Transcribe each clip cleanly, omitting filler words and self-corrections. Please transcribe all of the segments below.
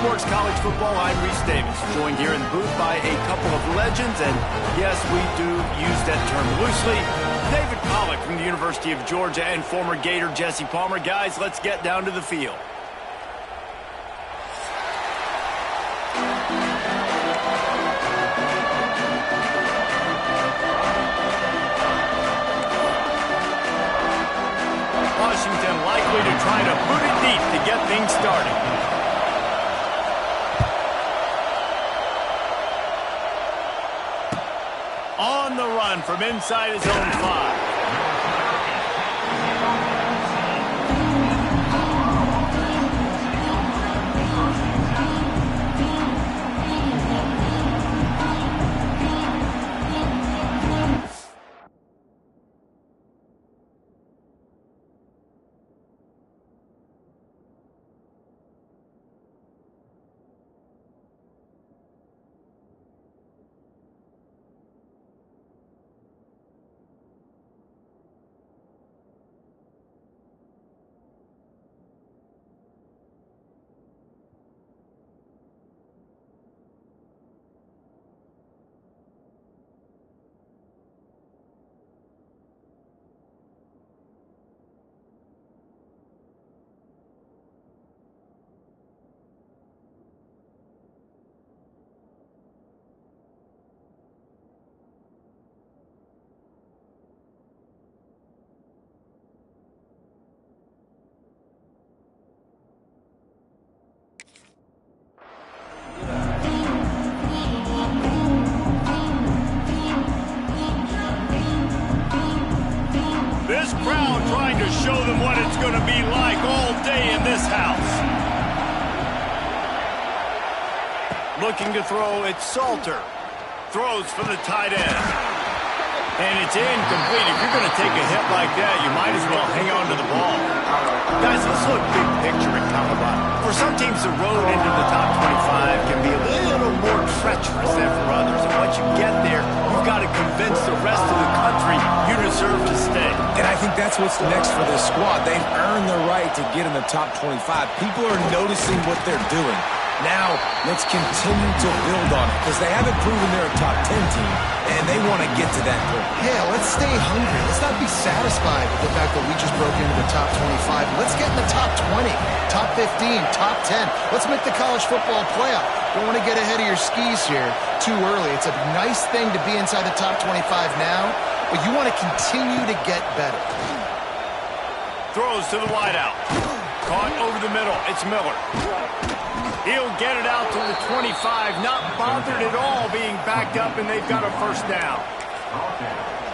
Sports College Football. I'm Reese Davis, joined here in the booth by a couple of legends, and yes, we do use that term loosely. David Pollack from the University of Georgia and former Gator Jesse Palmer. Guys, let's get down to the field. Washington likely to try to boot it deep to get things started. On the run from inside his own 5. This crowd trying to show them what it's going to be like all day in this house. Looking to throw, it's Salter. Throws for the tight end. And it's incomplete. If you're going to take a hit like that, you might as well hang on to the ball. Guys, let's look big picture at Colorado. For some teams, the road into the top 25 can be a little more treacherous than for others. And once you get there, you've got to convince the rest of the country you deserve to stay. And I think that's what's next for this squad. They've earned the right to get in the top 25. People are noticing what they're doing. Now, let's continue to build on it, because they haven't proven they're a top 10 team, and they want to get to that point. Yeah, let's stay hungry. Let's not be satisfied with the fact that we just broke into the top 25. Let's get in the top 20, top 15, top 10. Let's make the college football playoff. Don't want to get ahead of your skis here too early. It's a nice thing to be inside the top 25 now, but you want to continue to get better. Throws to the wideout. Caught over the middle. It's Miller. He'll get it out to the 25, not bothered at all being backed up, and they've got a first down.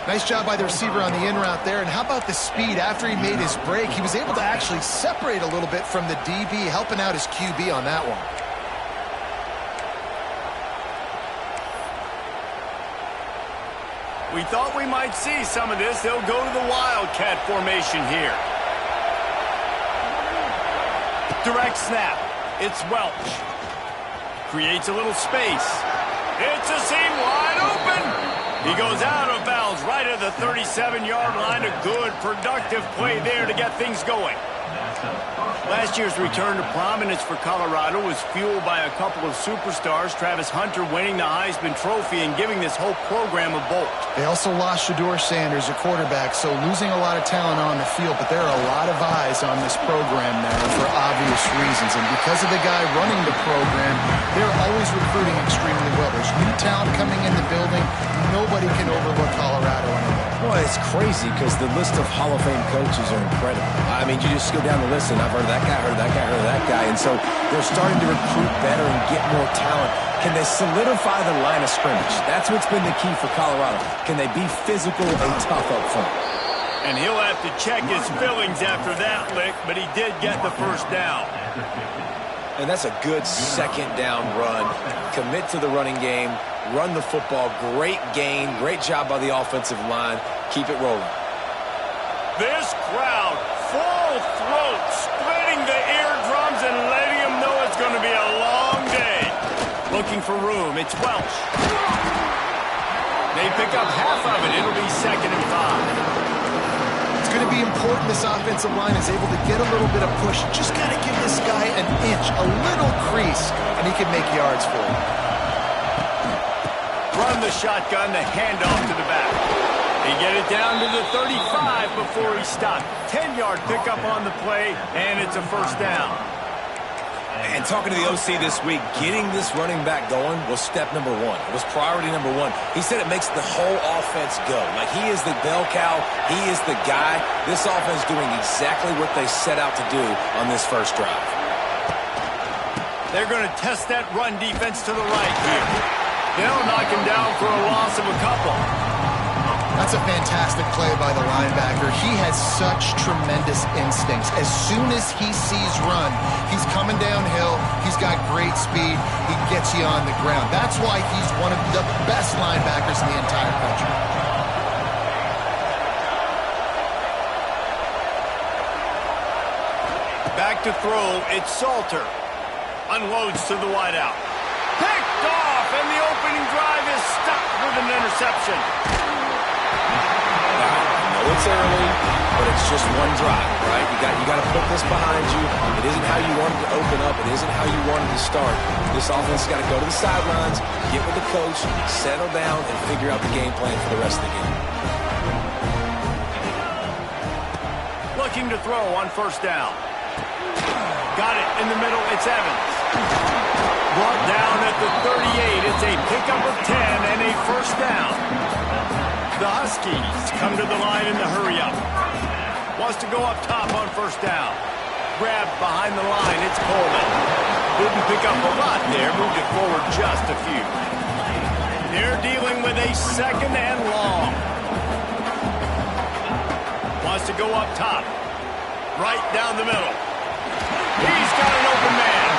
Nice job by the receiver on the in route there. And how about the speed after he made his break? He was able to actually separate a little bit from the DB, helping out his QB on that one. We thought we might see some of this. They'll go to the Wildcat formation here. Direct snap. It's Welch. Creates a little space. It's a seam wide open. He goes out of bounds right at the 37-yard line. A good, productive play there to get things going. Last year's return to prominence for Colorado was fueled by a couple of superstars, Travis Hunter winning the Heisman Trophy and giving this whole program a bolt. They also lost Shedeur Sanders, a quarterback, so losing a lot of talent on the field, but there are a lot of eyes on this program now for obvious reasons. And because of the guy running the program, they're always recruiting extremely well. There's new talent coming in the building. Nobody can overlook Colorado anymore. Well, it's crazy because the list of Hall of Fame coaches are incredible. I mean, you just go down the list, and I've heard that guy, heard that guy, heard that guy. And so they're starting to recruit better and get more talent. Can they solidify the line of scrimmage? That's what's been the key for Colorado. Can they be physical and tough up front? And he'll have to check his fillings after that lick, but he did get the first down. And that's a good second down run. Commit to the running game, run the football, great gain, great job by the offensive line. Keep it rolling. This crowd, full throat, splitting the eardrums and letting them know it's going to be a long day. Looking for room, it's Welch. They pick up half of it. It'll be 2nd and 5. It's going to be important this offensive line is able to get a little bit of push. Just got to give this guy an inch, a little crease release, and he can make yards for you. Run the shotgun, the handoff to the back. They get it down to the 35 before he stopped. 10-yard pickup on the play, and it's a first down. And talking to the OC this week, getting this running back going was step number one. It was priority number one. He said it makes the whole offense go. Like, he is the bell cow. He is the guy. This offense doing exactly what they set out to do on this first drive. They're going to test that run defense to the right here. They'll knock him down for a loss of a couple. That's a fantastic play by the linebacker. He has such tremendous instincts. As soon as he sees run, he's coming downhill. He's got great speed. He gets you on the ground. That's why he's one of the best linebackers in the entire country. Back to throw, it's Salter. Unloads to the wideout. Picked off, and the opening drive is stopped with an interception. It's early, but it's just one drive, right? You got to put this behind you. It isn't how you wanted to open up. It isn't how you wanted to start. This offense has got to go to the sidelines, get with the coach, settle down, and figure out the game plan for the rest of the game. Looking to throw on first down. Got it in the middle. It's Evans. Brought down at the 38. It's a pickup of 10 and a first down. The Huskies come to the line in the hurry-up. Wants to go up top on first down. Grabbed behind the line, it's Coleman. Didn't pick up a lot there, moved it forward just a few. They're dealing with a second and long. Wants to go up top. Right down the middle. He's got an open man.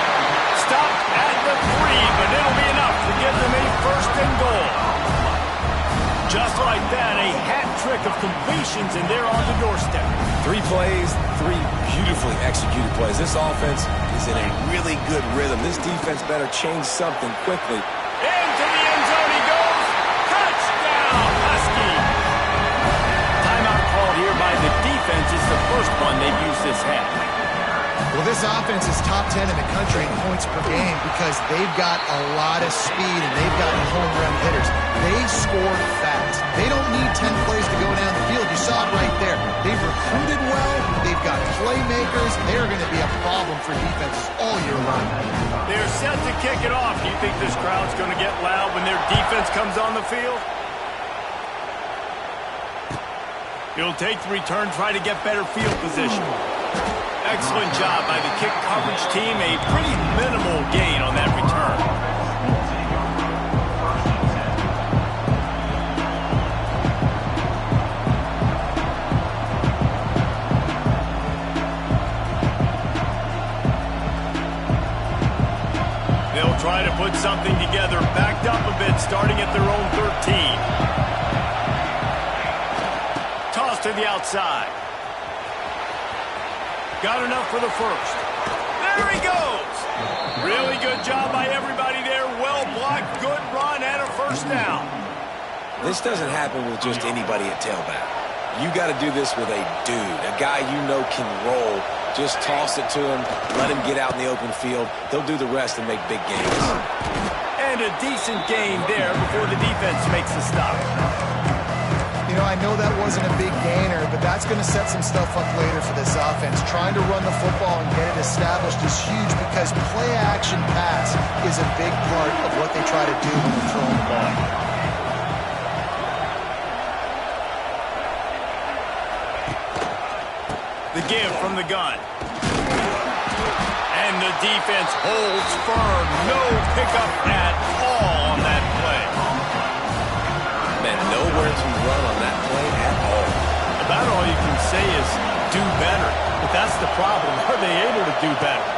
Stopped at the 3, but it'll be enough to give them a first and goal. Just like that, a hat trick of completions, and they're on the doorstep. 3 plays, 3 beautifully executed plays. This offense is in a really good rhythm. This defense better change something quickly. Into the end zone he goes. Touchdown, Husky. Timeout called here by the defense. It's the first one they've used this half. Well, this offense is top 10 in the country in points per game because they've got a lot of speed and they've got home run hitters. They score fast. They don't need 10 plays to go down the field. You saw it right there. They've recruited well. They've got playmakers. They're going to be a problem for defenses all year long. They're set to kick it off. Do you think this crowd's going to get loud when their defense comes on the field? He'll take the return, try to get better field position. Excellent job by the kick coverage team. A pretty minimal gain on that return. They'll try to put something together, backed up a bit, starting at their own 13. Toss to the outside. Got enough for the first. There he goes. Really good job by everybody there. Well blocked, good run, and a first down. This doesn't happen with just anybody at tailback. You got to do this with a dude, a guy you know can roll. Just toss it to him, let him get out in the open field. He'll do the rest and make big gains. And a decent gain there before the defense makes the stop. You know, I know that wasn't a big gainer, but that's going to set some stuff up later for this offense. Trying to run the football and get it established is huge because play-action pass is a big part of what they try to do when they're throwing the ball. The give from the gun. And the defense holds firm. No pickup at all on that play. Man, nowhere to run on that play at all. About all you can say is do better. But that's the problem. Are they able to do better?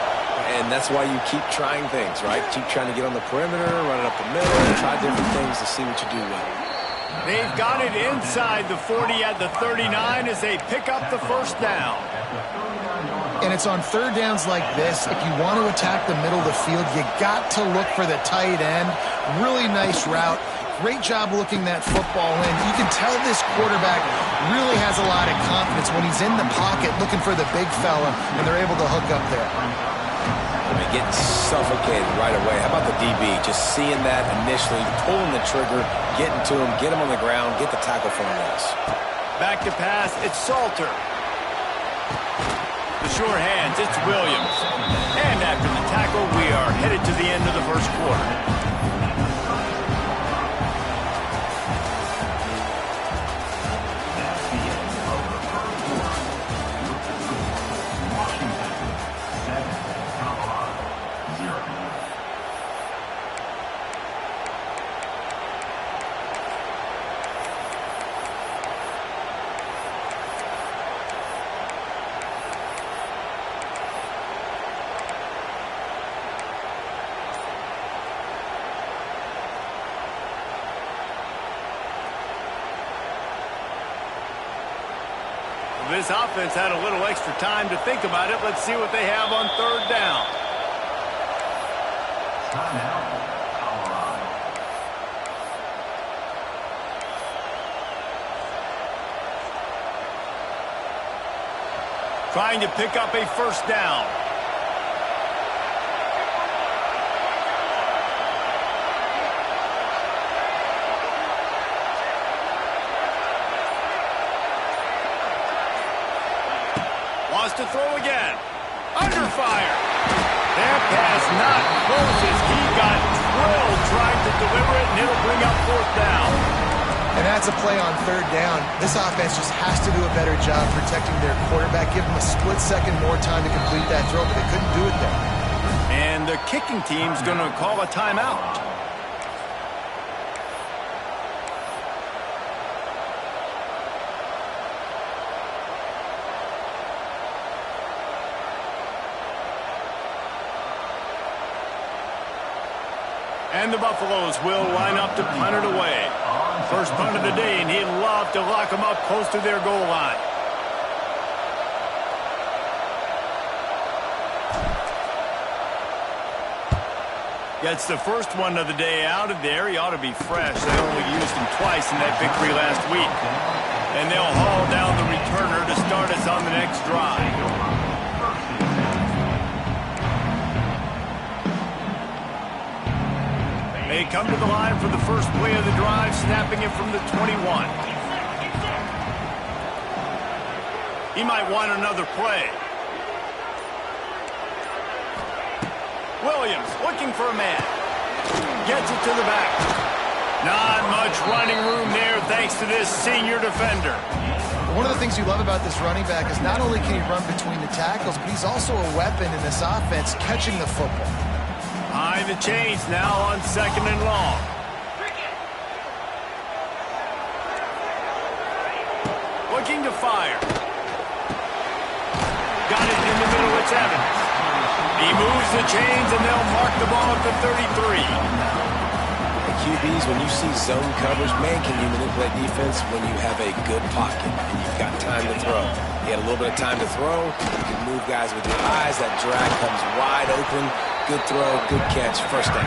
And that's why you keep trying things, right? Keep trying to get on the perimeter, run it up the middle, and try different things to see what you do well. They've got it inside the 40 at the 39 as they pick up the first down. And it's on third downs like this. If you want to attack the middle of the field, you got to look for the tight end. Really nice route. Great job looking that football in. You can tell this quarterback really has a lot of confidence when he's in the pocket looking for the big fella, and they're able to hook up there. I mean, getting suffocated right away. How about the DB? Just seeing that initially, pulling the trigger, getting to him, get him on the ground, get the tackle for him. Back to pass, it's Salter. The sure hands, it's Williams. And after the tackle, we are headed to the end of the first quarter. This offense had a little extra time to think about it. Let's see what they have on third down. Trying to pick up a first down. To throw again. Under fire. That pass not close as he got drilled trying to deliver it, and it'll bring up fourth down. And that's a play on third down. This offense just has to do a better job protecting their quarterback. Give them a split second more time to complete that throw, but they couldn't do it there. And the kicking team's going to call a timeout. And the Buffaloes will line up to punt it away. First punt of the day, and he'd love to lock them up close to their goal line. Gets the first one of the day out of there. He ought to be fresh. They only used him twice in that victory last week. And they'll haul down the returner to start us on the next drive. They come to the line for the first play of the drive, snapping it from the 21. He might want another play. Williams looking for a man. Gets it to the back. Not much running room there thanks to this senior defender. One of the things you love about this running back is not only can he run between the tackles, but he's also a weapon in this offense catching the football. High the chains now on second and long. Looking to fire. Got it in the middle, it's Evans. He moves the chains and they'll mark the ball at the 33. QBs, when you see zone coverage, man, can you manipulate defense when you have a good pocket and you've got time to throw? You had a little bit of time to throw. You can move guys with your eyes. That drag comes wide open. Good throw, good catch, first down.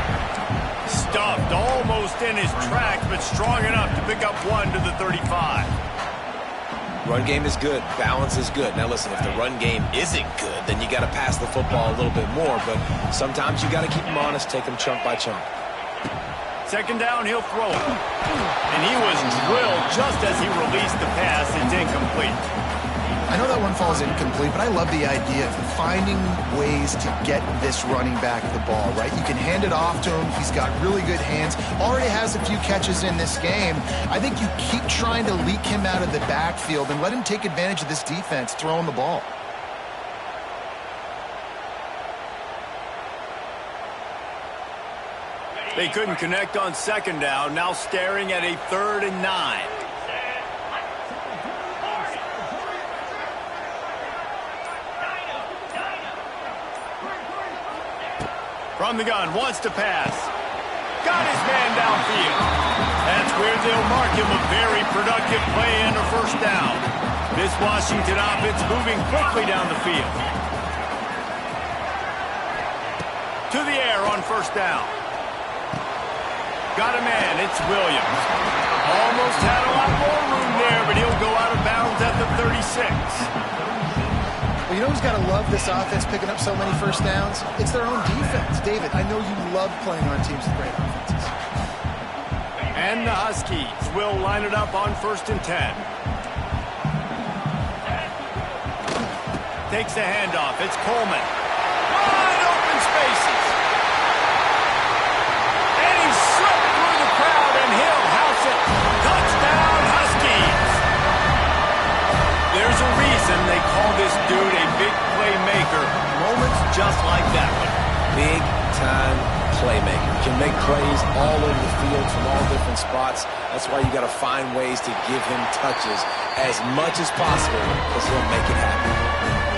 Stuffed almost in his tracks, but strong enough to pick up one to the 35. Run game is good. Balance is good. Now listen, if the run game isn't good, then you got to pass the football a little bit more. But sometimes you got to keep them honest, take them chunk by chunk. Second down, he'll throw it. And he was drilled just as he released the pass. It's incomplete. I know that one falls incomplete, but I love the idea of finding ways to get this running back the ball, right? You can hand it off to him. He's got really good hands. Already has a few catches in this game. I think you keep trying to leak him out of the backfield and let him take advantage of this defense throwing the ball. They couldn't connect on second down. Now staring at a 3rd and 9. From the gun, wants to pass. Got his man downfield. That's where they'll mark him a very productive play and a first down. This Washington offense moving quickly down the field. To the air on first down. Got a man, it's Williams. Almost had a lot more room there, but he'll go out of bounds at the 36. Well, you know who's got to love this offense picking up so many first downs? It's their own defense. David, I know you love playing on teams with great offenses. And the Huskies will line it up on 1st and 10. Takes the handoff. It's Coleman. Wide open spaces. And he slipped through the crowd, and he'll house it. Touchdown, Huskies. There's a reason they call this dude a big playmaker. Moments just like that one. Big-time playmaker. Can make plays all over the field from all different spots. That's why you got to find ways to give him touches as much as possible because he'll make it happen.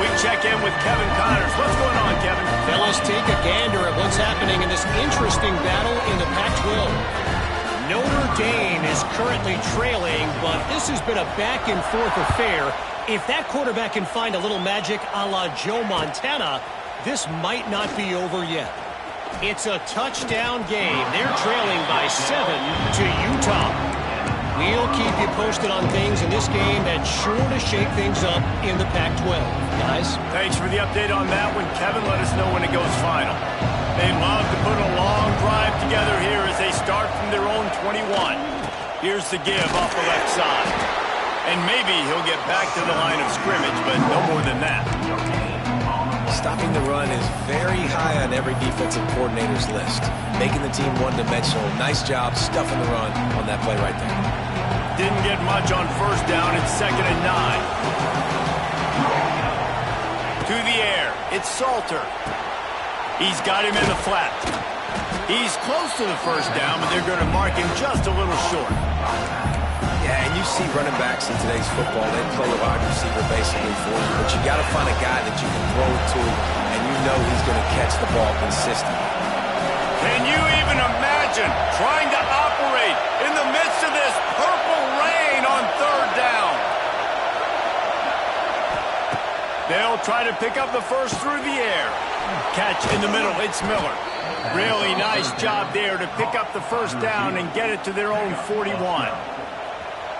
We check in with Kevin Connors. What's going on, Kevin? Fellas, take a gander at what's happening in this interesting battle in the Pac-12. Notre Dame is currently trailing, but this has been a back-and-forth affair. If that quarterback can find a little magic a la Joe Montana, this might not be over yet. It's a touchdown game. They're trailing by 7 to Utah. We'll keep you posted on things in this game that's sure to shake things up in the Pac-12. Guys? Thanks for the update on that one, Kevin. Let us know when it goes final. They love to put a long drive together here as they start from their own 21. Here's the give off the left side. And maybe he'll get back to the line of scrimmage, but no more than that. Stopping the run is very high on every defensive coordinator's list. Making the team one-dimensional. Nice job stuffing the run on that play right there. Didn't get much on 1st down. It's 2nd and 9. To the air. It's Salter. He's got him in the flat. He's close to the 1st down, but they're going to mark him just a little short. Yeah, and you see running backs in today's football, they play a wide receiver basically for you, but you got to find a guy that you can throw it to, and you know he's going to catch the ball consistently. Can you even imagine trying to operate in the midst of this purple rain on 3rd down? They'll try to pick up the first through the air. Catch in the middle, it's Miller. Really nice job there to pick up the 1st down and get it to their own 41.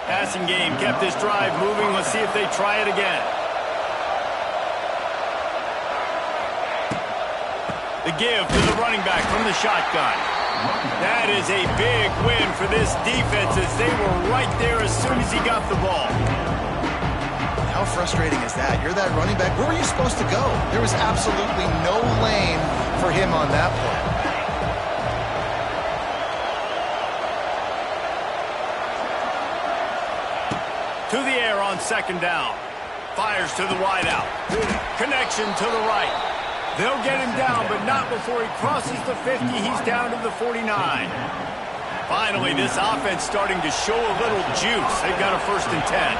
Passing game kept this drive moving. Let's see if they try it again. The give to the running back from the shotgun. That is a big win for this defense as they were right there as soon as he got the ball. How frustrating is that? You're that running back. Where were you supposed to go? There was absolutely no lane for him on that play. To the air on 2nd down. Fires to the wideout. Connection to the right. They'll get him down, but not before he crosses the 50. He's down to the 49. Finally, this offense starting to show a little juice. They've got a 1st and 10.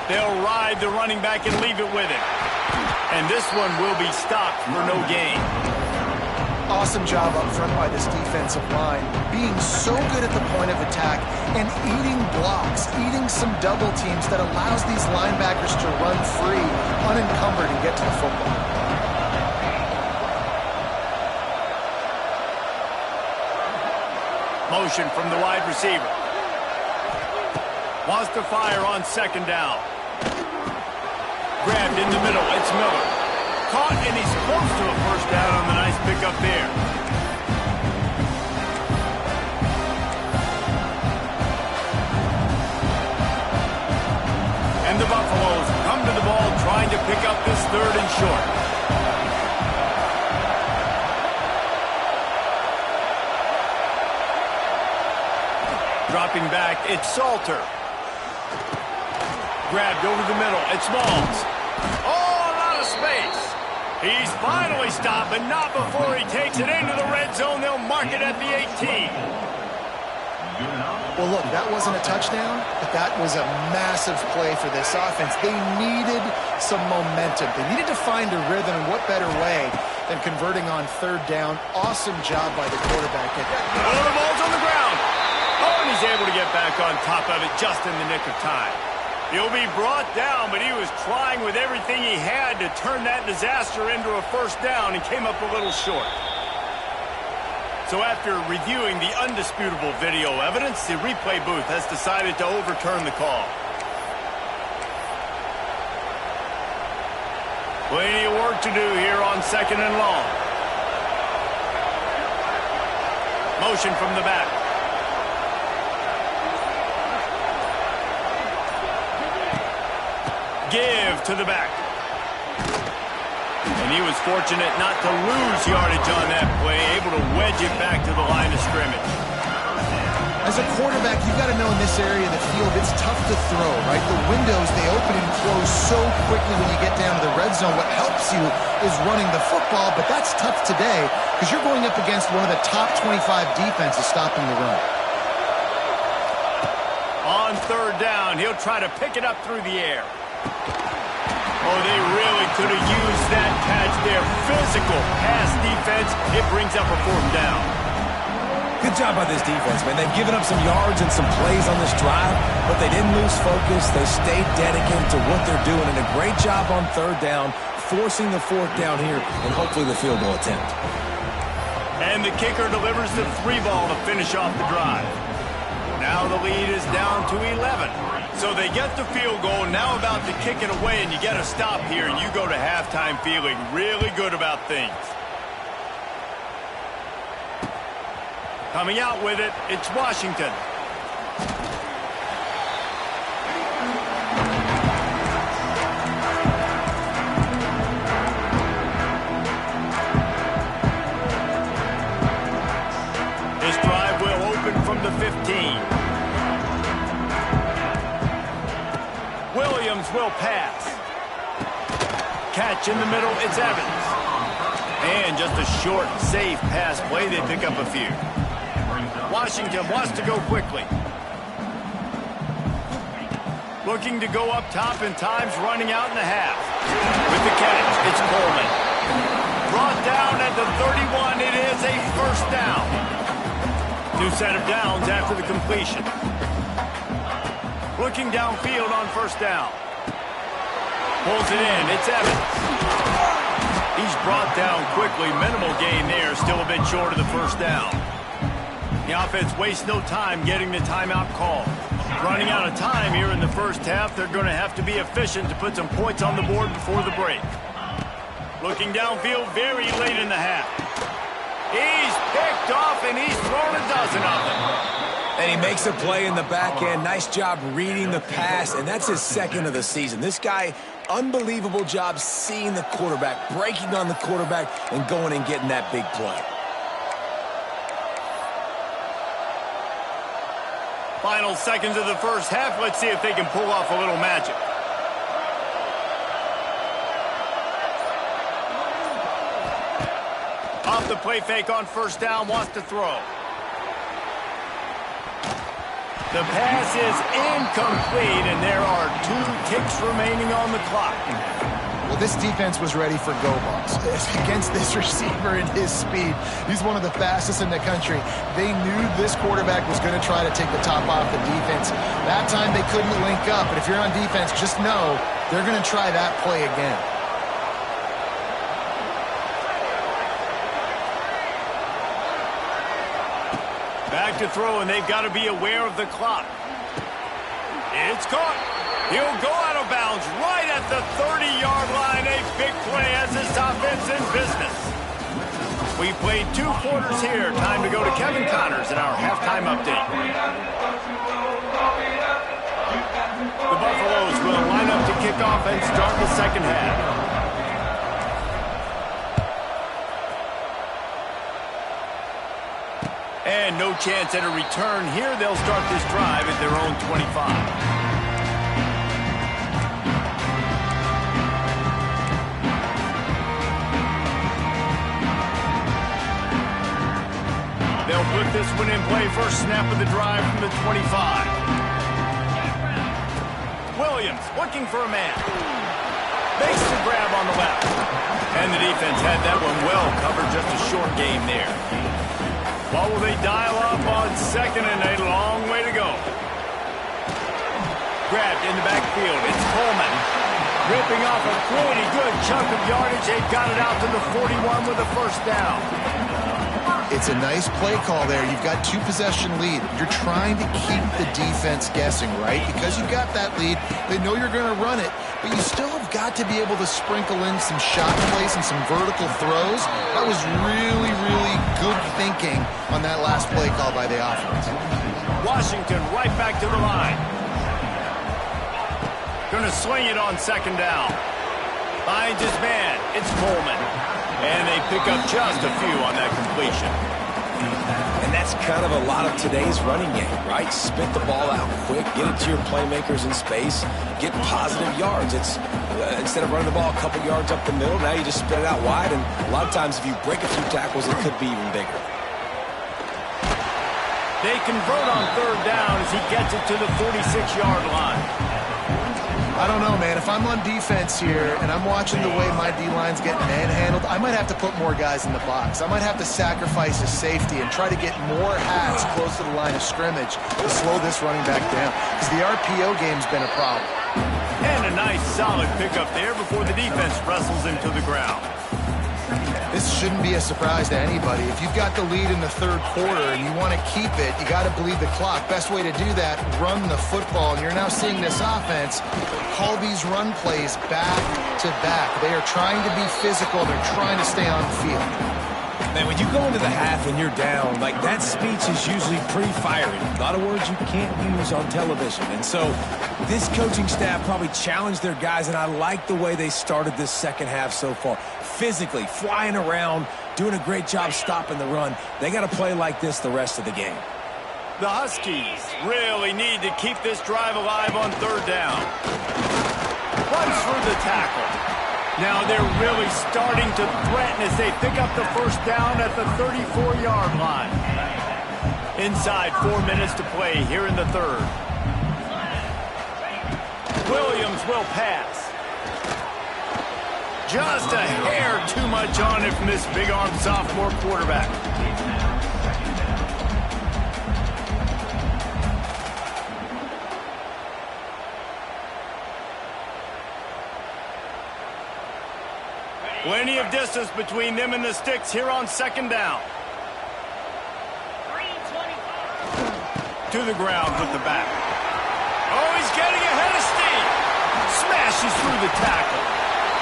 They'll ride the running back and leave it with him. And this one will be stopped for no gain. Awesome job up front by this defensive line, being so good at the point of attack and eating blocks, eating some double teams that allows these linebackers to run free, unencumbered, and get to the football. Motion from the wide receiver. Wants to fire on 2nd down. Grabbed in the middle. It's Miller. Caught, and he's close to a 1st down on the nice pickup there. And the Buffaloes come to the ball trying to pick up this 3rd and short. Dropping back, it's Salter. Grabbed over the middle, it's Malls. Oh, a lot of space. He's finally stopped, but not before he takes it into the red zone. They'll mark it at the 18. Well, look, that wasn't a touchdown, but that was a massive play for this offense. They needed some momentum. They needed to find a rhythm, and what better way than converting on 3rd down. Awesome job by the quarterback. Oh, the ball's on the ground. Oh, and he's able to get back on top of it just in the nick of time. He'll be brought down, but he was trying with everything he had to turn that disaster into a 1st down and came up a little short. So after reviewing the undisputable video evidence, the replay booth has decided to overturn the call. Plenty of work to do here on 2nd and long. Motion from the back. Give to the back. And he was fortunate not to lose yardage on that play, able to wedge it back to the line of scrimmage. As a quarterback, you've got to know in this area of the field, it's tough to throw, right? The windows, they open and close so quickly when you get down to the red zone. What helps you is running the football, but that's tough today because you're going up against one of the top 25 defenses stopping the run. On 3rd down, he'll try to pick it up through the air. Oh, they really could have used that catch there. Physical pass defense. It brings up a 4th down. Good job by this defense, man. They've given up some yards and some plays on this drive, but they didn't lose focus. They stayed dedicated to what they're doing, and a great job on 3rd down, forcing the 4th down here, and hopefully the field goal attempt. And the kicker delivers the 3 ball to finish off the drive. Now the lead is down to 11. So they get the field goal, now about to kick it away, and you get a stop here, and you go to halftime feeling really good about things. Coming out with it, it's Washington. This drive will open from the 15. Williams will pass. Catch in the middle, it's Evans. And just a short, safe pass play, they pick up a few. Washington wants to go quickly. Looking to go up top, and time's running out in the half. With the catch, it's Coleman. Brought down at the 31, it is a 1st down. New set of downs after the completion. Looking downfield on 1st down. Pulls it in, it's Evans. He's brought down quickly, minimal gain there, still a bit short of the 1st down. The offense wastes no time getting the timeout call. Running out of time here in the 1st half, they're going to have to be efficient to put some points on the board before the break. Looking downfield very late in the half. He's picked off, and he's thrown a dozen of them. And he makes a play in the back end. Nice job reading the pass, and that's his 2nd of the season. This guy, unbelievable job seeing the quarterback, breaking on the quarterback, and going and getting that big play. Final seconds of the 1st half. Let's see if they can pull off a little magic. Off the play fake on 1st down, wants to throw. The pass is incomplete, and there are 2 ticks remaining on the clock. Well, this defense was ready for go balls. Against this receiver and his speed, he's one of the fastest in the country. They knew this quarterback was going to try to take the top off the defense. That time they couldn't link up, but if you're on defense, just know they're going to try that play again. Back to throw, and they've got to be aware of the clock. It's caught. He'll go out of bounds right at the 30-yard line. A big play as this offense in business. We played 2 quarters here. Time to go to Kevin Connors in our halftime update. The Buffaloes will line up to kick off and start the 2nd half. And no chance at a return here. They'll start this drive at their own 25. They'll put this one in play. First snap of the drive from the 25. Williams looking for a man. Makes the grab on the left. And the defense had that one well covered. Just a short game there. What will they dial up on 2nd and a long way to go? Grabbed in the backfield. It's Coleman. Ripping off a pretty good chunk of yardage. They got it out to the 41 with a 1st down. It's a nice play call there. You've got 2-possession lead. You're trying to keep the defense guessing, right? Because you've got that lead, they know you're going to run it, but you still have got to be able to sprinkle in some shot plays and some vertical throws. That was really, really good thinking on that last play call by the offense. Washington right back to the line. Gonna swing it on second down. Finds his man. It's Coleman. And they pick up just a few on that completion. And that's kind of a lot of today's running game, right? Spit the ball out quick, get it to your playmakers in space, get positive yards. It's instead of running the ball a couple yards up the middle, now you just spit it out wide, and a lot of times if you break a few tackles, it could be even bigger. They convert on third down as he gets it to the 46-yard line. I don't know, man. If I'm on defense here and I'm watching the way my D-line's getting manhandled, I might have to put more guys in the box. I might have to sacrifice a safety and try to get more hats close to the line of scrimmage to slow this running back down, because the RPO game's been a problem. And a nice solid pickup there before the defense wrestles him to the ground. This shouldn't be a surprise to anybody. If you've got the lead in the third quarter and you want to keep it, you got to bleed the clock. Best way to do that, run the football. And you're now seeing this offense call these run plays back to back. They are trying to be physical. They're trying to stay on the field. Man, when you go into the half and you're down, like, that speech is usually pretty fiery. A lot of words you can't use on television. And so this coaching staff probably challenged their guys, and I like the way they started this second half so far. Physically, flying around, doing a great job stopping the run. They got to play like this the rest of the game. The Huskies really need to keep this drive alive on third down. Runs through the tackle. Now they're really starting to threaten as they pick up the first down at the 34-yard line. Inside 4 minutes to play here in the third. Williams will pass. Just a hair too much on it from this big-armed sophomore quarterback. Plenty of distance between them and the sticks here on second down. To the ground with the back. Oh, he's getting ahead of steam. Smashes through the tackle.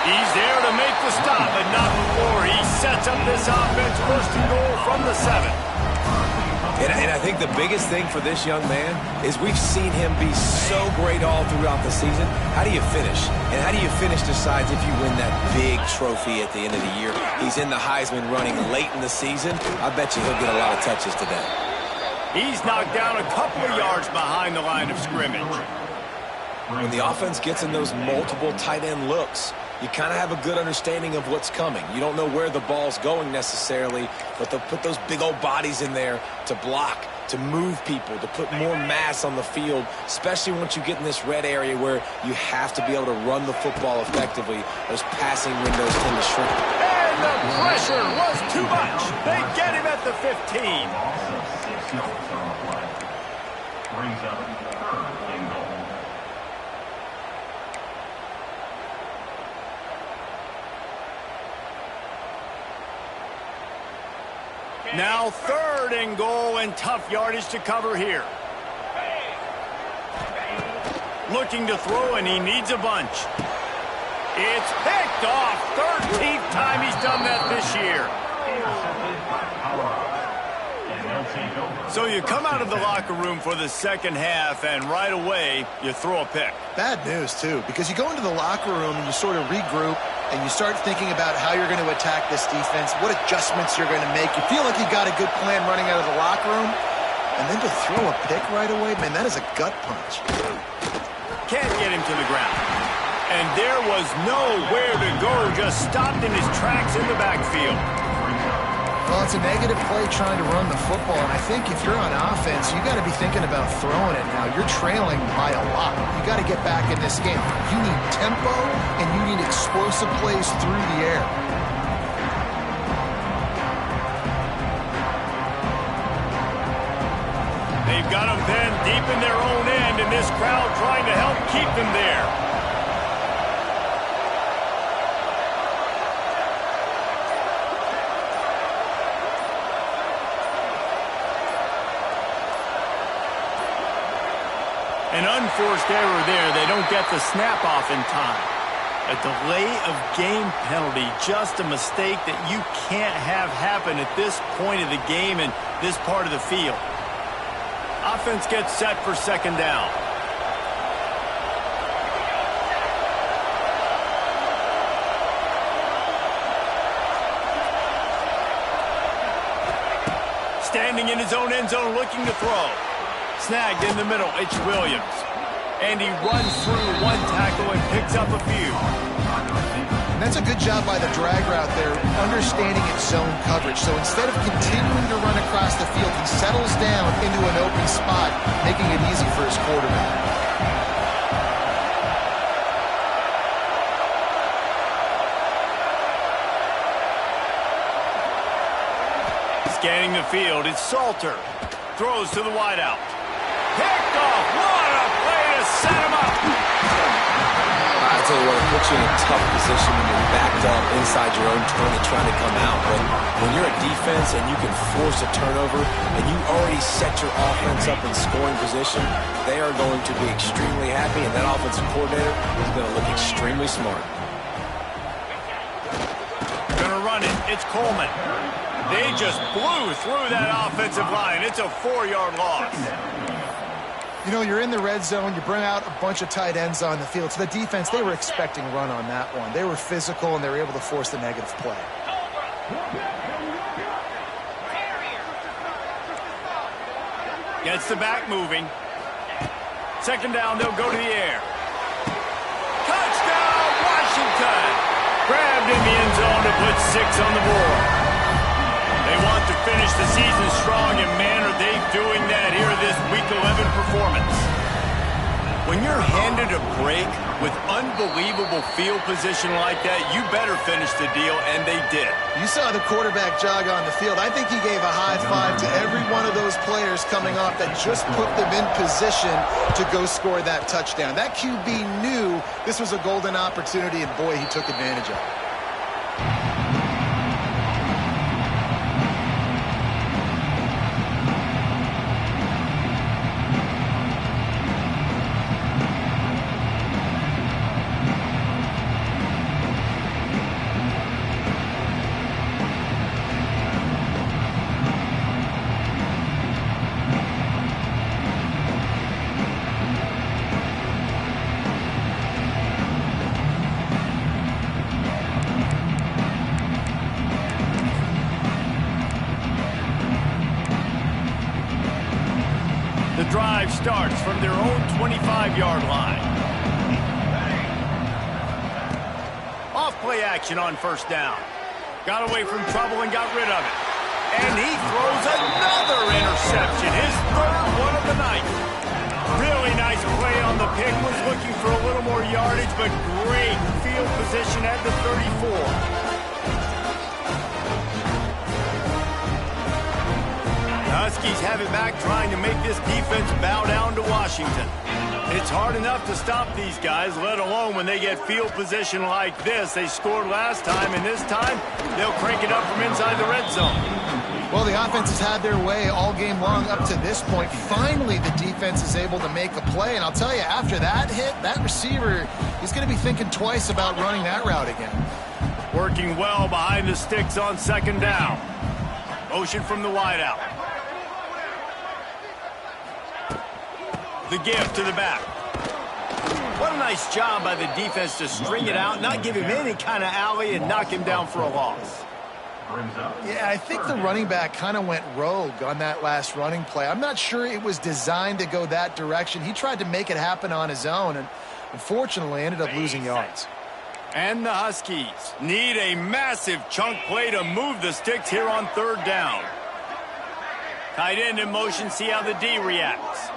He's there to make the stop, but not before he sets up this offense first and goal from the 7. And I think the biggest thing for this young man is we've seen him be so great all throughout the season. How do you finish? And how do you finish decides if you win that big trophy at the end of the year. He's in the Heisman running late in the season. I bet you he'll get a lot of touches today. He's knocked down a couple of yards behind the line of scrimmage. When the offense gets in those multiple tight end looks, you kind of have a good understanding of what's coming. You don't know where the ball's going necessarily, but they'll put those big old bodies in there to block, to move people, to put more mass on the field, especially once you get in this red area where you have to be able to run the football effectively. Those passing windows tend to shrink. And the pressure was too much. They get him at the 15. Brings up third and goal. Now third and goal, and tough yardage to cover here. Looking to throw, and he needs a bunch. It's picked off. 13th time he's done that this year. So you come out of the locker room for the second half, and right away, you throw a pick. Bad news, too, because you go into the locker room and you sort of regroup, and you start thinking about how you're going to attack this defense, what adjustments you're going to make. You feel like you got a good plan running out of the locker room, and then to throw a pick right away, man, that is a gut punch. Can't get him to the ground. And there was nowhere to go, just stopped in his tracks in the backfield. Well, it's a negative play trying to run the football, and I think if you're on offense, you got to be thinking about throwing it now. You're trailing by a lot. You got to get back in this game. You need tempo, and you need explosive plays through the air. They've got him then deep in their own end, and this crowd trying to help keep them there. An unforced error there. They don't get the snap off in time. A delay of game penalty, just a mistake that you can't have happen at this point of the game and this part of the field. Offense gets set for second down. Standing in his own end zone, looking to throw. Snagged in the middle, it's Williams. And he runs through one tackle and picks up a few. And that's a good job by the drag route there, understanding its zone coverage. So instead of continuing to run across the field, he settles down into an open spot, making it easy for his quarterback. Scanning the field, it's Salter. Throws to the wideout. Picked off. What a play to set him up. I tell you what, it puts you in a tough position when you're backed up inside your own 20 trying to come out. But when you're a defense and you can force a turnover and you already set your offense up in scoring position, they are going to be extremely happy, and that offensive coordinator is going to look extremely smart. Gonna run it. It's Coleman. They just blew through that offensive line. It's a 4-yard loss. You know, you're in the red zone. You bring out a bunch of tight ends on the field. So the defense, they were expecting run on that one. They were physical, and they were able to force the negative play. Gets the back moving. Second down, they'll go to the air. Touchdown, Washington! Grabbed in the end zone to put 6 on the board. They want to finish the season strong, and man, are they doing that here in this Week 11 performance. When you're handed a break with unbelievable field position like that, you better finish the deal, and they did. You saw the quarterback jog on the field. I think he gave a high five to every one of those players coming off that just put them in position to go score that touchdown. That QB knew this was a golden opportunity, and boy, he took advantage of it. The drive starts from their own 25-yard line. Off play action on first down. Got away from trouble and got rid of it. And he throws another interception, his third one of the night. Really nice play on the pick. Was looking for a little more yardage, but great field position at the 34. Huskies have it back, trying to make this defense bow down to Washington. It's hard enough to stop these guys, let alone when they get field position like this. They scored last time, and this time they'll crank it up from inside the red zone. Well, the offense has had their way all game long up to this point. Finally, the defense is able to make a play, and I'll tell you, after that hit, that receiver, he's going to be thinking twice about running that route again. Working well behind the sticks on second down. Motion from the wideout. The give to the back. What a nice job by the defense to string it out, not give him any kind of alley, and knock him down for a loss. Yeah, I think the running back kind of went rogue on that last running play. I'm not sure it was designed to go that direction. He tried to make it happen on his own, and unfortunately ended up losing yards. And the Huskies need a massive chunk play to move the sticks here on third down. Tight end in motion, see how the D reacts.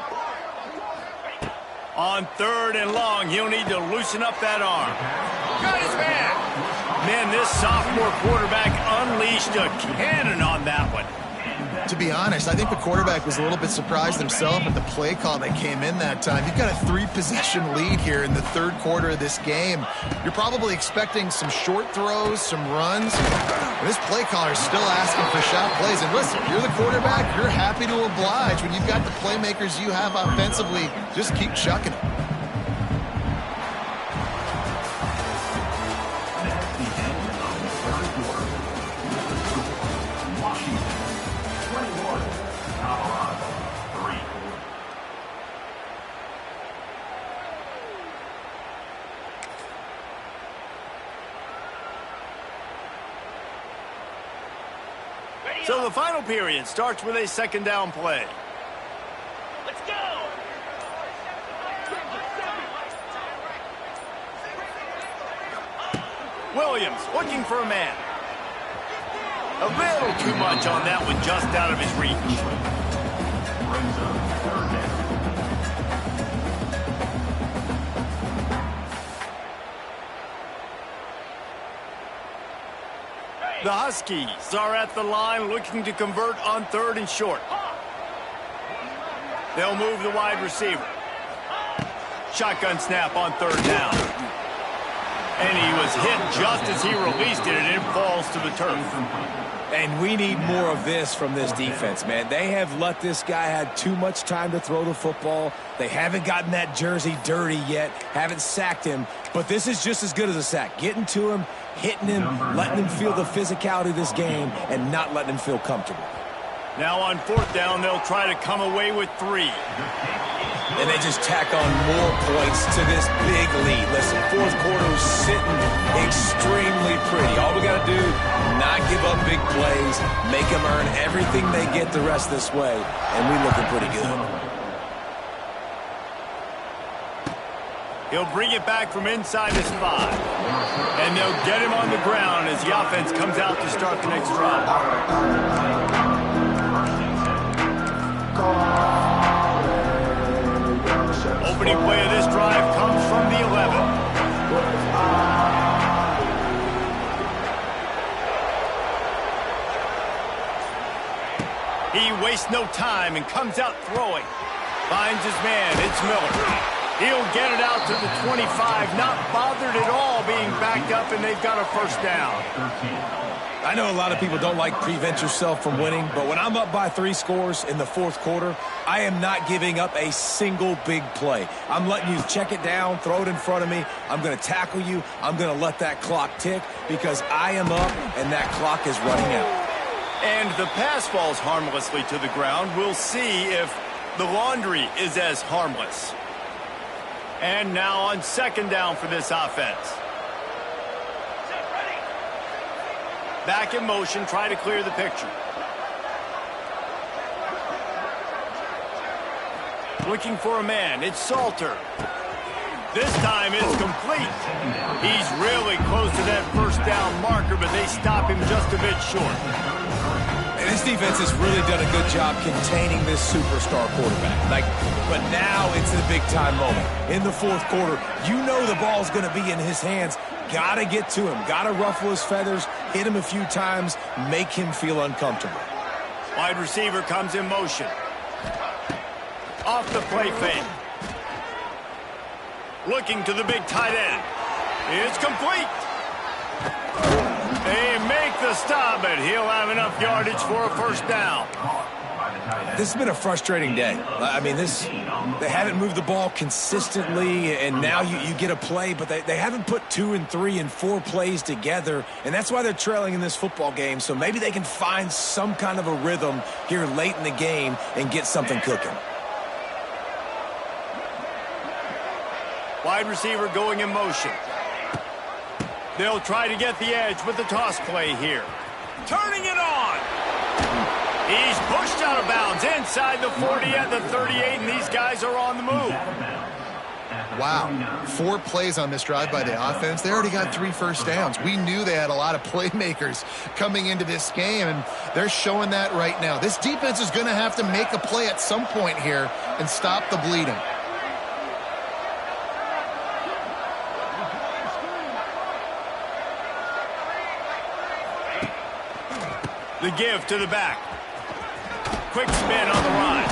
On third and long, he'll need to loosen up that arm. Got his man. Man, this sophomore quarterback unleashed a cannon on that one. To be honest, I think the quarterback was a little bit surprised himself at the play call that came in that time. You've got a 3-possession lead here in the third quarter of this game. You're probably expecting some short throws, some runs. And this play caller is still asking for shot plays. And listen, you're the quarterback. You're happy to oblige. When you've got the playmakers you have offensively, just keep chucking it. So the final period starts with a second down play. Let's go! Williams looking for a man. A little too much on that one, just out of his reach. Brings up third down. The Huskies are at the line looking to convert on third and short. They'll move the wide receiver. Shotgun snap on third down. And he was hit just as he released it, and it falls to the turf. And we need more of this from this defense, man. They have let this guy have too much time to throw the football. They haven't gotten that jersey dirty yet, haven't sacked him. But this is just as good as a sack. Getting to him, hitting him, letting him feel the physicality of this game, and not letting him feel comfortable. Now on fourth down, they'll try to come away with 3. And they just tack on more points to this big lead. Listen, fourth quarter was sitting extremely pretty. All we got to do, not give up big plays, make them earn everything they get the rest this way, and we looking pretty good. He'll bring it back from inside his 5. And they'll get him on the ground as the offense comes out to start the next drive. Opening play of this drive comes from the 11. He wastes no time and comes out throwing. Finds his man. It's Miller. He'll get it out to the 25, not bothered at all being backed up, and they've got a first down. I know a lot of people don't like prevent yourself from winning, but when I'm up by 3 scores in the fourth quarter, I am not giving up a single big play. I'm letting you check it down, throw it in front of me. I'm going to tackle you. I'm going to let that clock tick because I am up and that clock is running out. And the pass falls harmlessly to the ground. We'll see if the laundry is as harmless. And now on second down for this offense. Back in motion, try to clear the picture. Looking for a man, it's Salter. This time it's complete. He's really close to that first down marker, but they stop him just a bit short. And this defense has really done a good job containing this superstar quarterback. But now it's the big-time moment. In the fourth quarter, you know the ball's going to be in his hands. Got to get to him. Got to ruffle his feathers, hit him a few times, make him feel uncomfortable. Wide receiver comes in motion. Off the play fake. Looking to the big tight end. It's complete. They make the stop, but he'll have enough yardage for a first down. This has been a frustrating day. I mean, they haven't moved the ball consistently, and now you get a play, but they haven't put 2 and 3 and 4 plays together, and that's why they're trailing in this football game. So maybe they can find some kind of a rhythm here late in the game and get something cooking. Wide receiver going in motion. They'll try to get the edge with the toss play here. Turning it on. He's pushed out of bounds inside the 40 at the 38, and these guys are on the move. Wow, 4 plays on this drive by the offense. They already got 3 first downs. We knew they had a lot of playmakers coming into this game, and they're showing that right now. This defense is going to have to make a play at some point here and stop the bleeding. The give to the back. quick spin on the ride.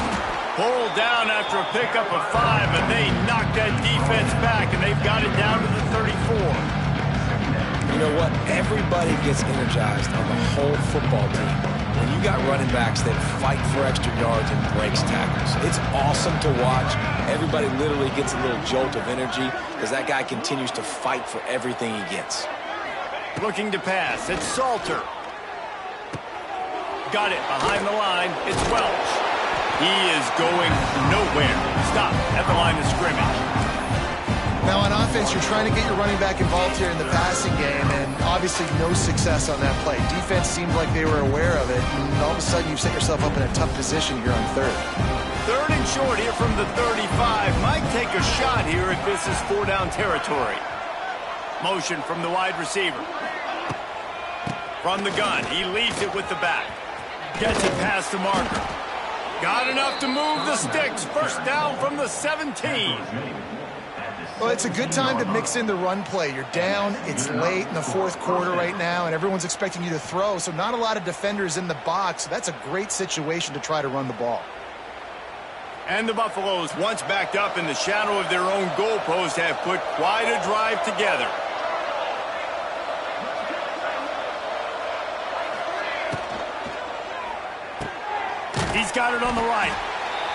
Pulled down after a pickup of 5, and they knocked that defense back, and they've got it down to the 34. You know what? Everybody gets energized on the whole football team when you got running backs that fight for extra yards and breaks tackles. It's awesome to watch. Everybody literally gets a little jolt of energy because that guy continues to fight for everything he gets. Looking to pass. It's Salter. Got it behind the line. It's Welch. He is going nowhere. Stop at the line of scrimmage. Now on offense, you're trying to get your running back involved here in the passing game, and obviously no success on that play. Defense seemed like they were aware of it, and all of a sudden you've set yourself up in a tough position here on third. Third and short here from the 35. Might take a shot here if this is 4-down territory. Motion from the wide receiver. From the gun, he leaves it with the back. Gets it past the marker. Got enough to move the sticks. First down from the 17. Well, it's a good time to mix in the run play. You're down, it's late in the fourth quarter right now, and everyone's expecting you to throw, so not a lot of defenders in the box. So that's a great situation to try to run the ball. And the Buffaloes, once backed up in the shadow of their own goalpost, have put quite a drive together. He's got it on the right.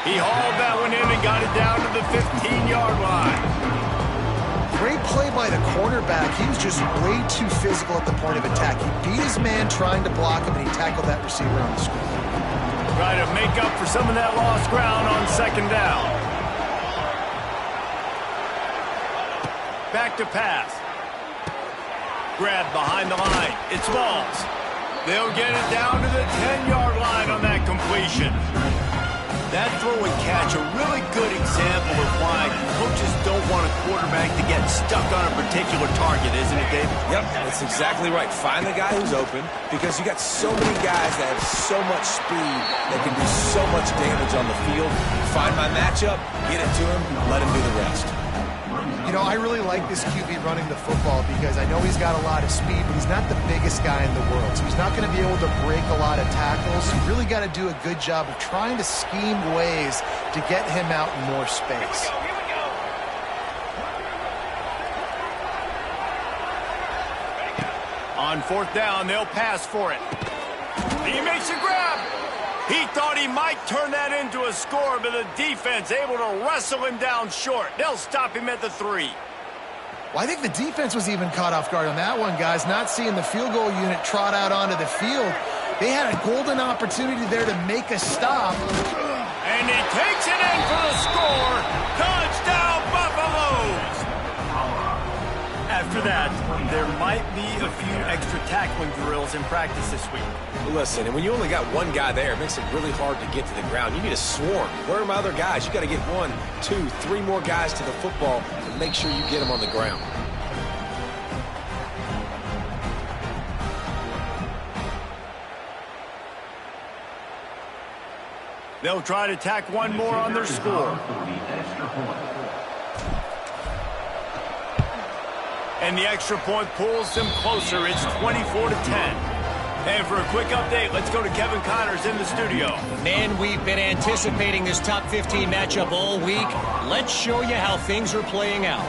He hauled that one in and got it down to the 15-yard line. Great play by the cornerback. He was just way too physical at the point of attack. He beat his man trying to block him, and he tackled that receiver on the screen. Try to make up for some of that lost ground on second down. Back to pass. Grab behind the line. It's Smalls. They'll get it down to the 10-yard line on that completion. That throw and catch, a really good example of why coaches don't want a quarterback to get stuck on a particular target, isn't it, David? Yep, that's exactly right. Find the guy who's open because you got so many guys that have so much speed that can do so much damage on the field. Find my matchup, get it to him, let him do the rest. You know, I really like this QB running the football because I know he's got a lot of speed, but he's not the biggest guy in the world. So he's not going to be able to break a lot of tackles. You really got to do a good job of trying to scheme ways to get him out in more space. Here we go. On fourth down, they'll pass for it. He makes a grab. He thought he might turn that into a score, but the defense able to wrestle him down short. They'll stop him at the 3. Well, I think the defense was even caught off guard on that one, guys. Not seeing the field goal unit trot out onto the field. They had a golden opportunity there to make a stop. And he takes it in for the score. Touchdown, Buffaloes! After that, there might be a few extra tackling drills in practice this week. Listen, and when you only got one guy there, it makes it really hard to get to the ground. You need a swarm. Where are my other guys? You got to get 1, 2, 3 more guys to the football and make sure you get them on the ground. They'll try to tack one more on their score. And the extra point pulls them closer. It's 24-10. And for a quick update, let's go to Kevin Connors in the studio. Man, we've been anticipating this top 15 matchup all week. Let's show you how things are playing out.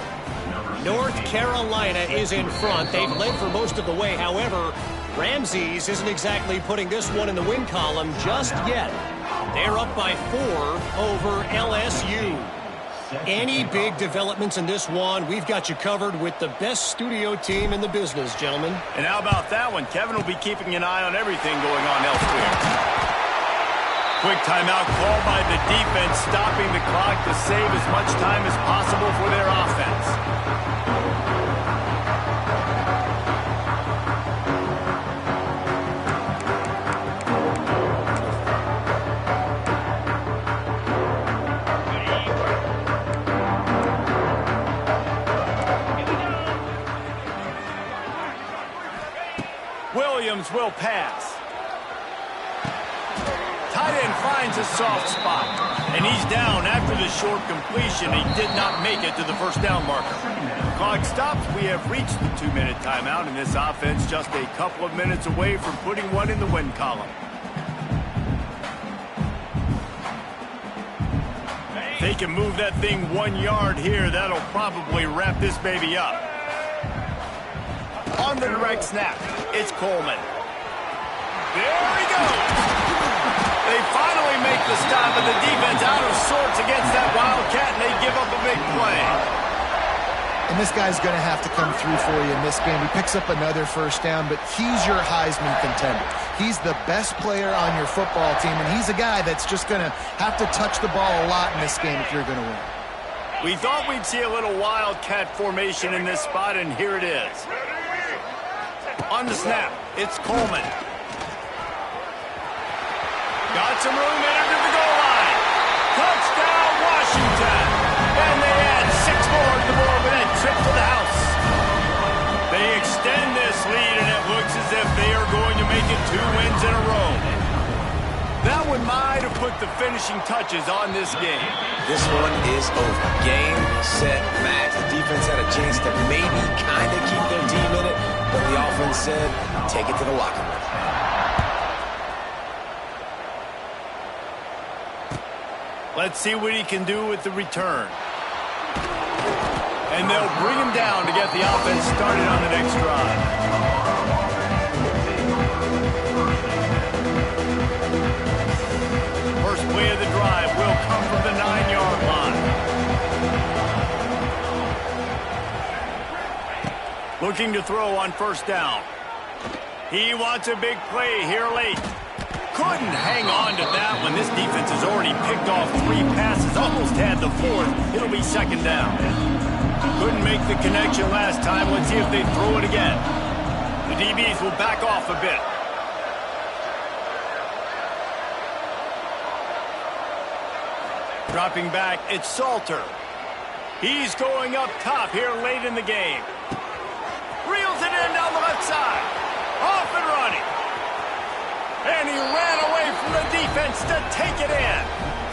North Carolina is in front. They've led for most of the way. However, Ramses isn't exactly putting this one in the win column just yet. They're up by 4 over LSU. Any big developments in this one, we've got you covered with the best studio team in the business, gentlemen. And how about that one? Kevin will be keeping an eye on everything going on elsewhere. Quick timeout called by the defense, stopping the clock to save as much time as possible for their offense. Williams will pass. Tight end finds a soft spot. And he's down after the short completion. He did not make it to the first down marker. Clock stops. We have reached the 2-minute timeout, and this offense just a couple of minutes away from putting one in the win column. they can move that thing 1 yard here, that'll probably wrap this baby up. On the direct snap, it's Coleman. There he goes. They finally make the stop, and the defense out of sorts against that Wildcat, and they give up a big play. And this guy's going to have to come through for you in this game. He picks up another first down, but he's your Heisman contender. He's the best player on your football team, and he's a guy that's just going to have to touch the ball a lot in this game if you're going to win. We thought we'd see a little Wildcat formation in this spot, and here it is. On the snap, it's Coleman. Got some room, entered the goal line. Touchdown, Washington. And they add 6 more to the board with that trip to the house. They extend this lead, and it looks as if they are going to make it 2 wins in a row. That one might have put the finishing touches on this game. This one is over. Game, set, match. The defense had a chance to maybe kind of keep their team in it, but the offense said, take it to the locker room. Let's see what he can do with the return. And they'll bring him down to get the offense started on the next drive. First play of the drive will come from the 9-yard line. Looking to throw on first down. He wants a big play here late. Couldn't hang on to that when this defense has already picked off 3 passes, almost had the 4th. It'll be second down. Couldn't make the connection last time. Let's see if they throw it again. The DBs will back off a bit. Dropping back, it's Salter. He's going up top here late in the game. Reels it in down the left side. Off and running. And he ran away from the defense to take it in.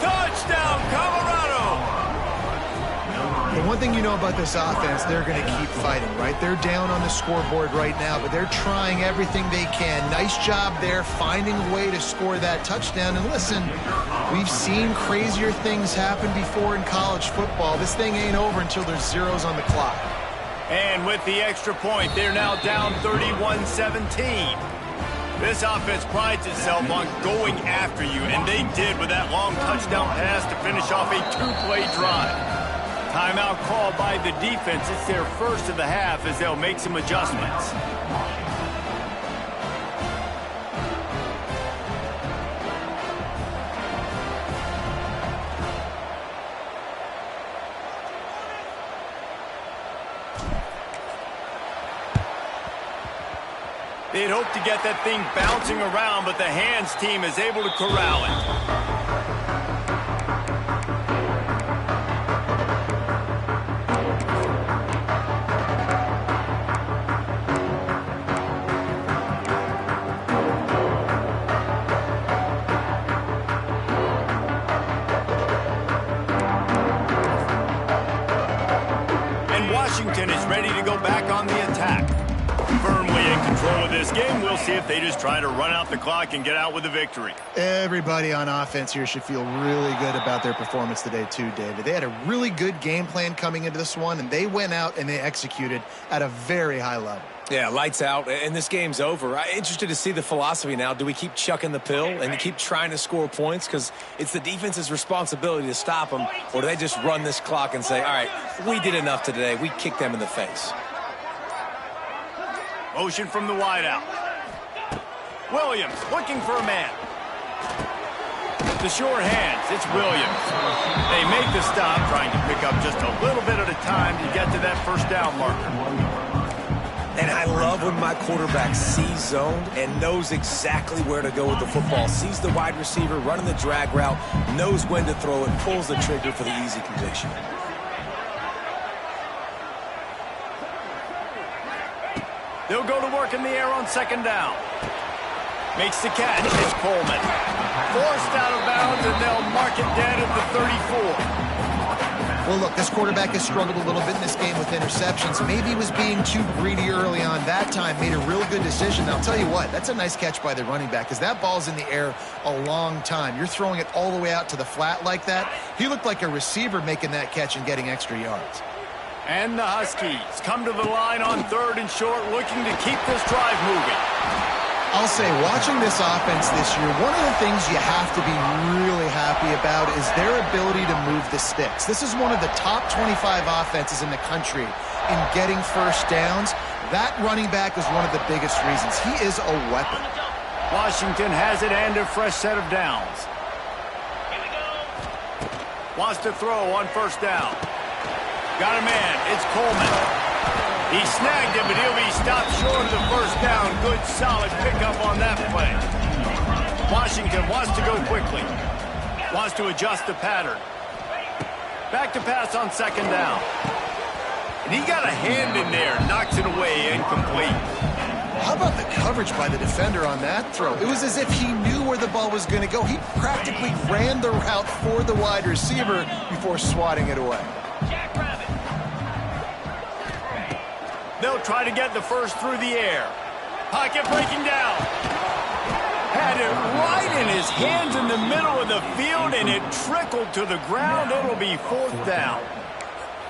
Touchdown, Colorado. The one thing you know about this offense, they're going to keep fighting, right? They're down on the scoreboard right now, but they're trying everything they can. Nice job there, finding a way to score that touchdown. And listen, we've seen crazier things happen before in college football. This thing ain't over until there's zeros on the clock. And with the extra point, they're now down 31-17. This offense prides itself on going after you, and they did with that long touchdown pass to finish off a 2-play drive. Timeout called by the defense. It's their first of the half as they'll make some adjustments. They'd hoped to get that thing bouncing around, but the hands team is able to corral it. And Washington is ready to go back on the attack. Firmly in control of this game. We'll see if they just try to run out the clock and get out with a victory. Everybody on offense here should feel really good about their performance today too, David. They had a really good game plan coming into this one, and they went out and they executed at a very high level. Yeah, lights out, and this game's over. I'm interested to see the philosophy now. Do we keep chucking the pill and keep trying to score points? Because it's the defense's responsibility to stop them, or do they just run this clock and say, all right, we did enough today. We kicked them in the face. Motion from the wideout. Williams looking for a man. The sure hands, it's Williams. They make the stop, trying to pick up just a little bit at a time to get to that first down marker. And I love when my quarterback sees zoned and knows exactly where to go with the football. Sees the wide receiver running the drag route, knows when to throw it, pulls the trigger for the easy completion. They'll go to work in the air on second down. Makes the catch. It's Coleman. Forced out of bounds, and they'll mark it dead at the 34. Well, look, this quarterback has struggled a little bit in this game with interceptions. Maybe he was being too greedy early on that time, made a real good decision. Now, I'll tell you what, that's a nice catch by the running back because that ball's in the air a long time. You're throwing it all the way out to the flat like that. He looked like a receiver making that catch and getting extra yards. And the Huskies come to the line on 3rd and short, looking to keep this drive moving. I'll say, watching this offense this year, one of the things you have to be really happy about is their ability to move the sticks. This is one of the top 25 offenses in the country in getting first downs. That running back is one of the biggest reasons. He is a weapon. Washington has it and a fresh set of downs. Here we go. Wants to throw on 1st down. Got a man. It's Coleman. He snagged him, but he'll be stopped short of the 1st down. Good, solid pickup on that play. Washington wants to go quickly. Wants to adjust the pattern. Back to pass on 2nd down. And he got a hand in there. Knocks it away, incomplete. How about the coverage by the defender on that throw? It was as if he knew where the ball was going to go. He practically ran the route for the wide receiver before swatting it away. Jackrabbit. They'll try to get the first through the air. Pocket breaking down. Had it right in his hands in the middle of the field, and it trickled to the ground. It'll be 4th down.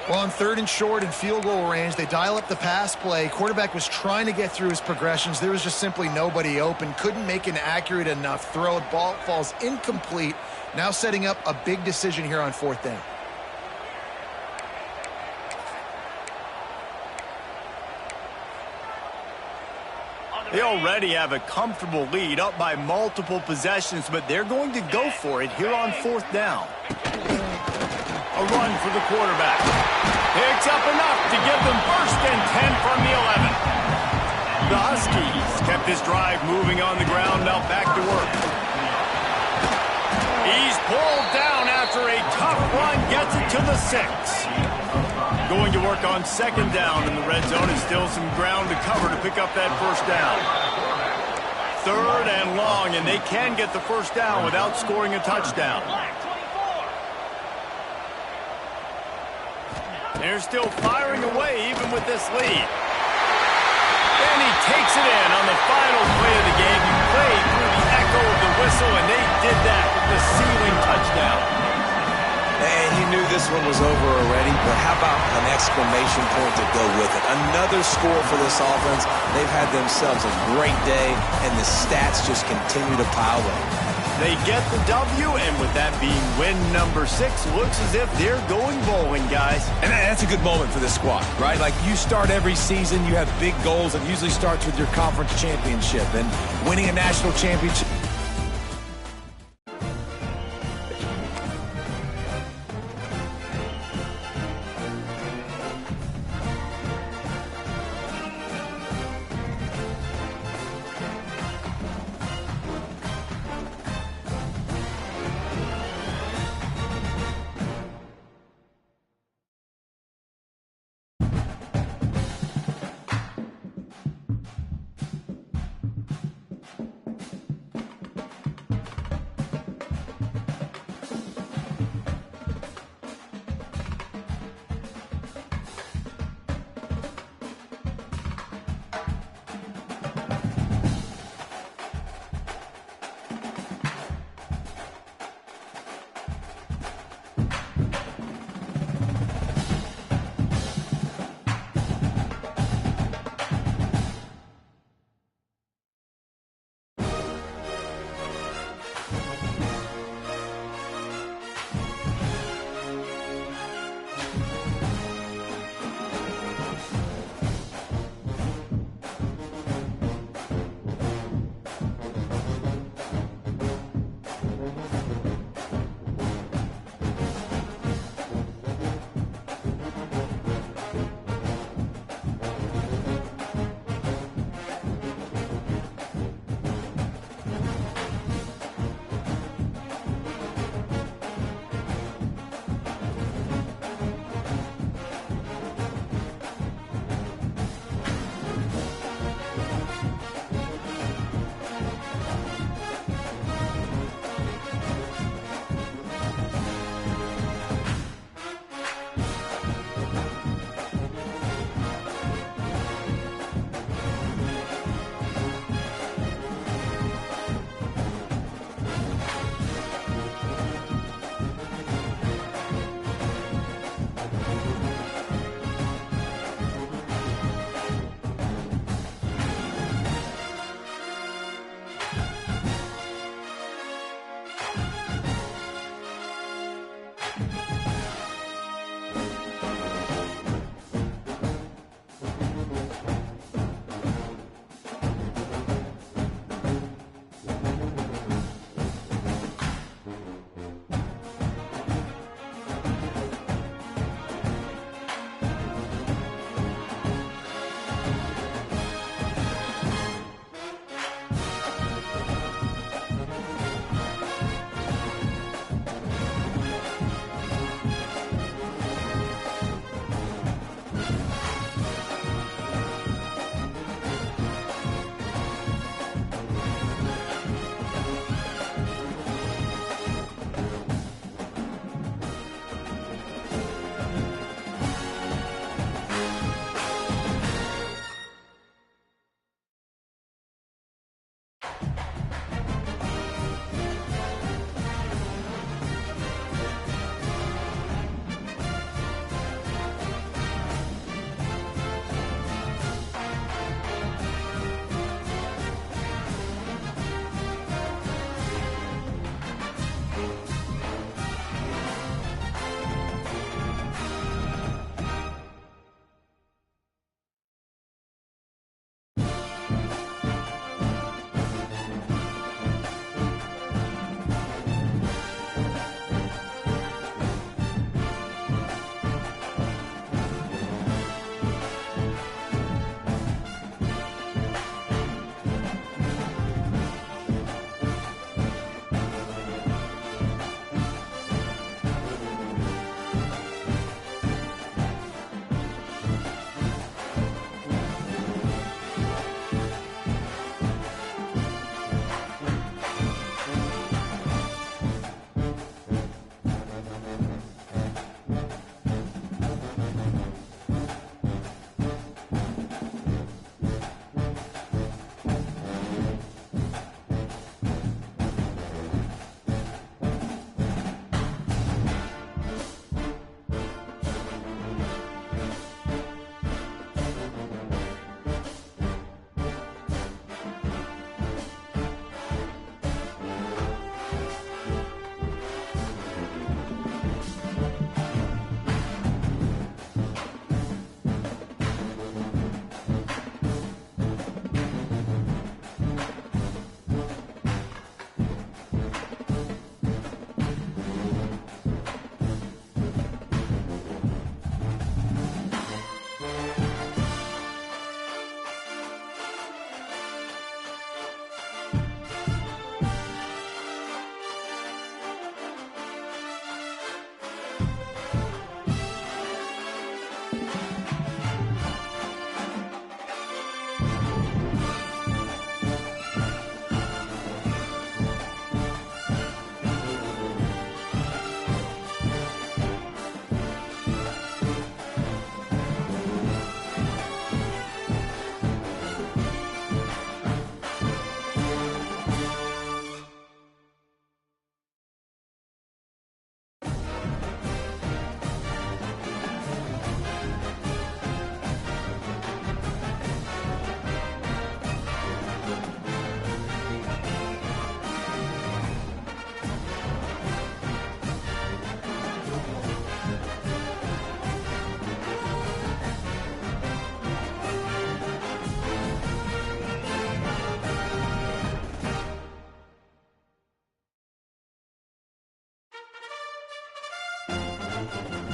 Well, on 3rd and short and field goal range, they dial up the pass play. Quarterback was trying to get through his progressions. There was just simply nobody open. Couldn't make an accurate enough throw. The ball falls incomplete. Now setting up a big decision here on 4th down. They already have a comfortable lead, up by multiple possessions, but they're going to go for it here on 4th down. A run for the quarterback. Picks up enough to give them 1st and 10 from the 11. The Huskies kept this drive moving on the ground, now back to work. He's pulled down after a tough run, gets it to the 6. Going to work on 2nd down in the red zone, and still some ground to cover to pick up that 1st down. 3rd and long, and they can get the 1st down without scoring a touchdown. They're still firing away even with this lead. And he takes it in on the final play of the game. He played through the echo of the whistle, and they did that with the sealing touchdown. And he knew this one was over already, but how about an exclamation point to go with it? Another score for this offense. They've had themselves a great day, and the stats just continue to pile up. They get the W, and with that being win number 6, looks as if they're going bowling, guys. And that's a good moment for this squad, right? Like, you start every season, you have big goals. It usually starts with your conference championship, and winning a national championship. Thank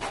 you.